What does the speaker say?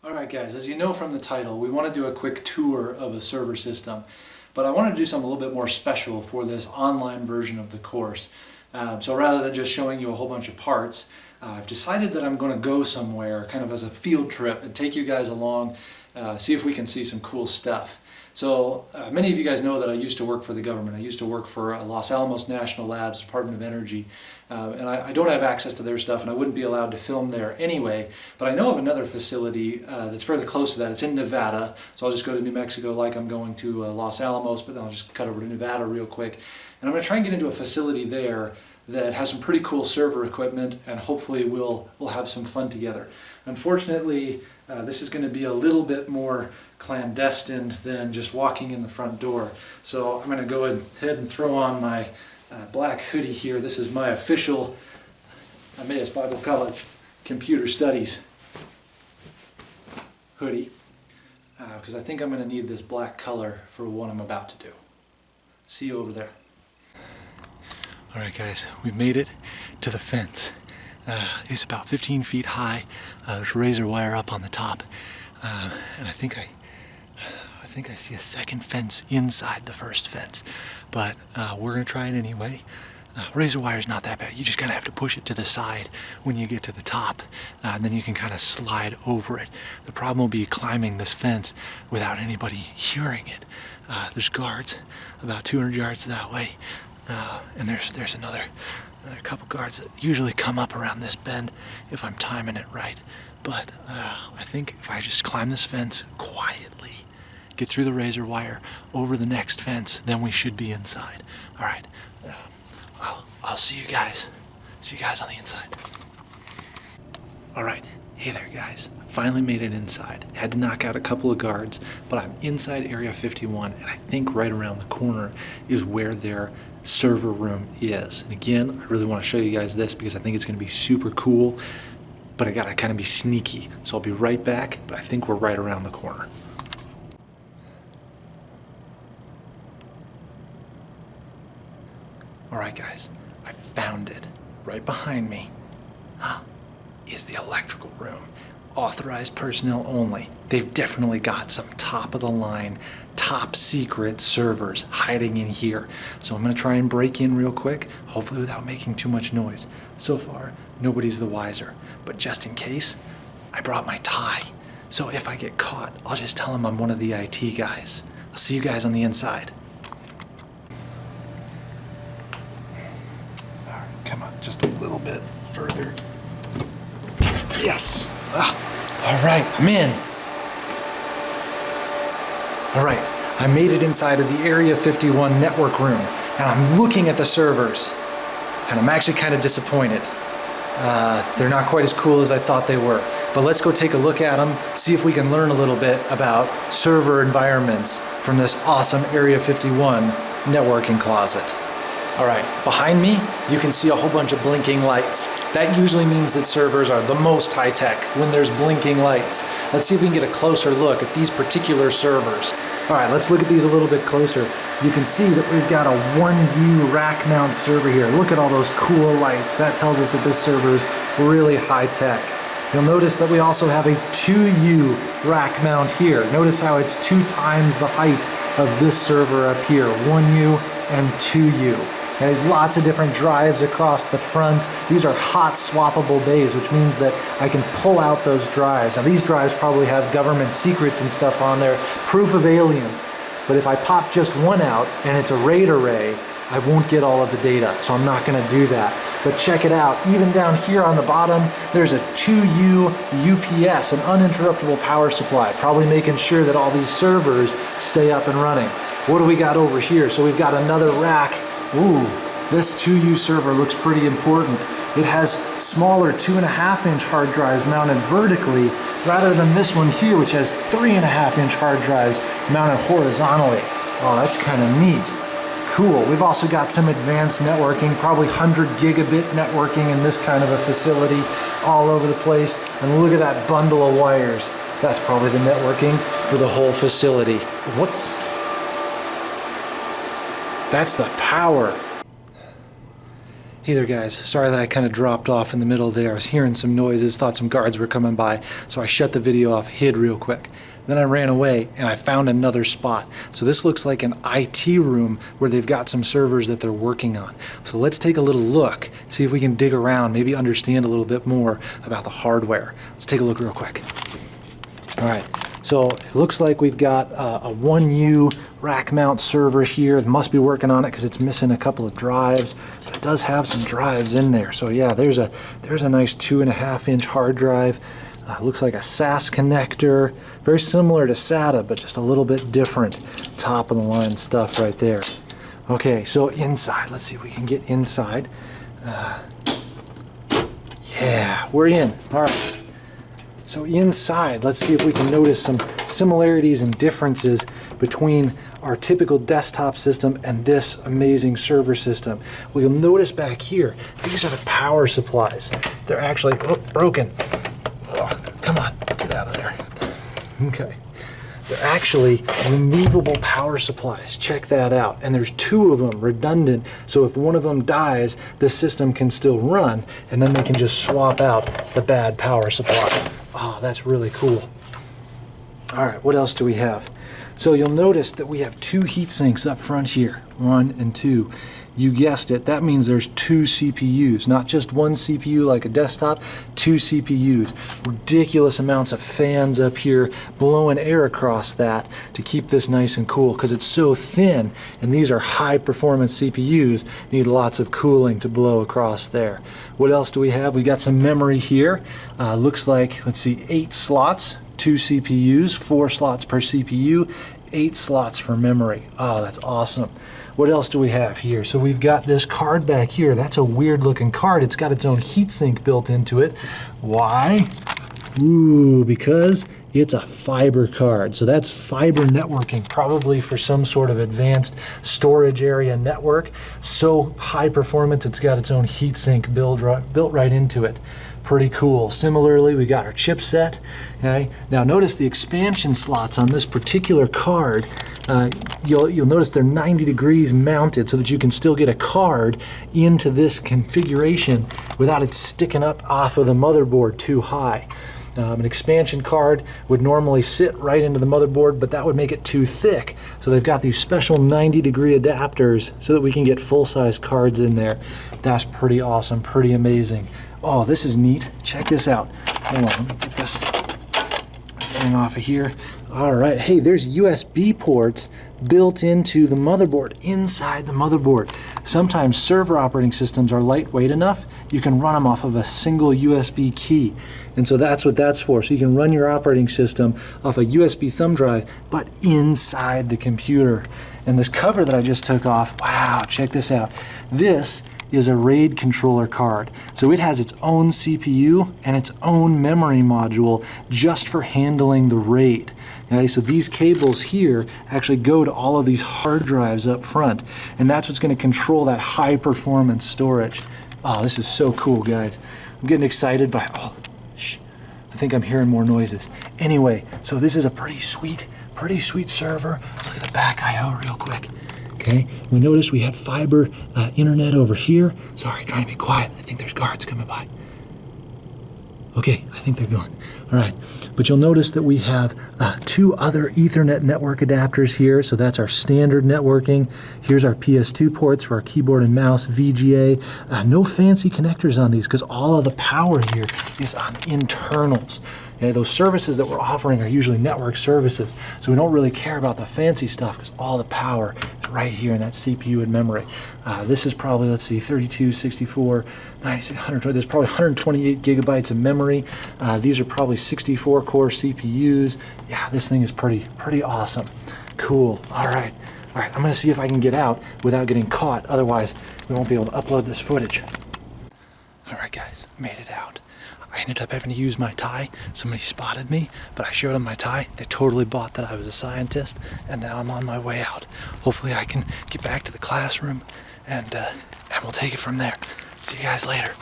Alright guys, as you know from the title, we want to do a quick tour of a server system, but I wanted to do something a little bit more special for this online version of the course. So rather than just showing you a whole bunch of parts, I've decided that I'm going to go somewhere kind of as a field trip and take you guys along, see if we can see some cool stuff. So many of you guys know that I used to work for the government. I used to work for Los Alamos National Labs, Department of Energy, and I don't have access to their stuff and I wouldn't be allowed to film there anyway, but I know of another facility that's fairly close to that. It's in Nevada, so I'll just go to New Mexico like I'm going to Los Alamos, but then I'll just cut over to Nevada real quick. And I'm going to try and get into a facility there that has some pretty cool server equipment, and hopefully we'll have some fun together. Unfortunately, this is going to be a little bit more clandestine than just walking in the front door. So I'm going to go ahead and throw on my black hoodie here. This is my official Emmaus Bible College Computer Studies hoodie, because I think I'm going to need this black color for what I'm about to do. See you over there. Alright guys, we've made it to the fence. It's about 15 feet high. There's razor wire up on the top, and I think I see a second fence inside the first fence, but we're gonna try it anyway. Razor wire is not that bad. You just kind of have to push it to the side when you get to the top, and then you can kind of slide over it. The problem will be climbing this fence without anybody hearing it. There's guards about 200 yards that way. And there's another couple guards that usually come up around this bend if I'm timing it right. But I think if I just climb this fence quietly, get through the razor wire, over the next fence, then we should be inside. All right, I'll see you guys. See you guys on the inside. All right. Hey there guys, finally made it inside. Had to knock out a couple of guards, but I'm inside Area 51, and I think right around the corner is where their server room is. And again, I really want to show you guys this because I think it's going to be super cool, but I gotta kind of be sneaky. So I'll be right back, but I think we're right around the corner. All right guys, I found it. Right behind me is the electrical room. Authorized personnel only. They've definitely got some top of the line, top secret servers hiding in here. So I'm gonna try and break in real quick, hopefully without making too much noise. So far, nobody's the wiser, but just in case, I brought my tie. So if I get caught, I'll just tell them I'm one of the IT guys. I'll see you guys on the inside. All right, come on, just a little bit further. Yes. All right, I'm in. All right, I made it inside of the Area 51 network room, and I'm looking at the servers, and I'm actually kind of disappointed. They're not quite as cool as I thought they were, but let's go take a look at them, see if we can learn a little bit about server environments from this awesome Area 51 networking closet. All right, behind me, you can see a whole bunch of blinking lights. That usually means that servers are the most high-tech when there's blinking lights. Let's see if we can get a closer look at these particular servers. All right, let's look at these a little bit closer. You can see that we've got a 1U rack mount server here. Look at all those cool lights. That tells us that this server is really high-tech. You'll notice that we also have a 2U rack mount here. Notice how it's 2 times the height of this server up here, 1U and 2U. And lots of different drives across the front. These are hot swappable bays, which means that I can pull out those drives. Now these drives probably have government secrets and stuff on there, proof of aliens. But if I pop just one out and it's a RAID array, I won't get all of the data, so I'm not gonna do that. But check it out, even down here on the bottom, there's a 2U UPS, an uninterruptible power supply, probably making sure that all these servers stay up and running. What do we got over here? So we've got another rack. Ooh, this 2U server looks pretty important. It has smaller 2.5-inch hard drives mounted vertically rather than this one here, which has 3.5-inch hard drives mounted horizontally. Oh, that's kind of neat. Cool. We've also got some advanced networking, probably 100 gigabit networking in this kind of a facility all over the place. And look at that bundle of wires. That's probably the networking for the whole facility. That's the power. Hey there guys, sorry that I kind of dropped off in the middle there. I was hearing some noises, thought some guards were coming by, so I shut the video off, hid real quick. Then I ran away and I found another spot. So this looks like an IT room where they've got some servers that they're working on. So let's take a little look, see if we can dig around, maybe understand a little bit more about the hardware. Let's take a look real quick. All right, so it looks like we've got a 1U rack mount server here. It must be working on it because it's missing a couple of drives, but it does have some drives in there. So yeah, there's a nice 2.5-inch hard drive. Looks like a SAS connector, very similar to SATA, but just a little bit different. Top of the line stuff right there. Okay, so inside, let's see if we can get inside. Yeah, we're in. All right. So inside, let's see if we can notice some similarities and differences between our typical desktop system and this amazing server system. Well, you'll notice back here, these are the power supplies. They're actually broken. Oh, come on, get out of there. Okay. They're actually removable power supplies. Check that out. And there's 2 of them redundant, so if one of them dies, the system can still run, and then they can just swap out the bad power supply. Oh, that's really cool. All right, what else do we have? So you'll notice that we have 2 heat sinks up front here, 1 and 2. You guessed it, that means there's 2 CPUs, not just 1 CPU like a desktop, 2 CPUs. Ridiculous amounts of fans up here blowing air across that to keep this nice and cool because it's so thin, and these are high performance CPUs, need lots of cooling to blow across there. What else do we have? We got some memory here. Looks like, let's see, 8 slots, 2 CPUs, 4 slots per CPU, 8 slots for memory. Oh, that's awesome. What else do we have here? So we've got this card back here. That's a weird looking card. It's got its own heatsink built into it. Why? Ooh, because it's a fiber card. So that's fiber networking, probably for some sort of advanced storage area network. So high performance, it's got its own heatsink built right into it. Pretty cool. Similarly, we got our chipset. Okay. Now notice the expansion slots on this particular card. You'll notice they're 90 degrees mounted so that you can still get a card into this configuration without it sticking up off of the motherboard too high. An expansion card would normally sit right into the motherboard, but that would make it too thick. So they've got these special 90-degree adapters so that we can get full-size cards in there. That's pretty awesome, pretty amazing. Oh, this is neat. Check this out. Hold on, let me get this thing off of here. All right, hey, there's USB ports built into the motherboard, inside the motherboard. Sometimes server operating systems are lightweight enough, you can run them off of a single USB key. And so that's what that's for. So you can run your operating system off a USB thumb drive, but inside the computer. And this cover that I just took off, wow, check this out. This is a RAID controller card. So it has its own CPU and its own memory module just for handling the RAID. Okay, so these cables here actually go to all of these hard drives up front, and that's what's going to control that high performance storage. Oh, this is so cool, guys. I'm getting excited by, oh, shh, I think I'm hearing more noises. Anyway, so this is a pretty sweet server. Let's look at the back I/O real quick. Okay, we noticed we had fiber internet over here. Sorry, trying to be quiet. I think there's guards coming by. Okay, I think they're gone. All right, but you'll notice that we have 2 other Ethernet network adapters here. So that's our standard networking. Here's our PS2 ports for our keyboard and mouse, VGA. No fancy connectors on these because all of the power here is on internals. Okay, those services that we're offering are usually network services, so we don't really care about the fancy stuff because all the power is right here in that CPU and memory. This is probably, let's see, 32, 64, 96, 120. There's probably 128 gigabytes of memory. These are probably 64 core CPUs. Yeah, this thing is pretty awesome. Cool. All right, I'm going to see if I can get out without getting caught. Otherwise, we won't be able to upload this footage. All right, guys, made it out. I ended up having to use my tie. Somebody spotted me, but I showed them my tie. They totally bought that I was a scientist, and now I'm on my way out. Hopefully I can get back to the classroom, and we'll take it from there. See you guys later.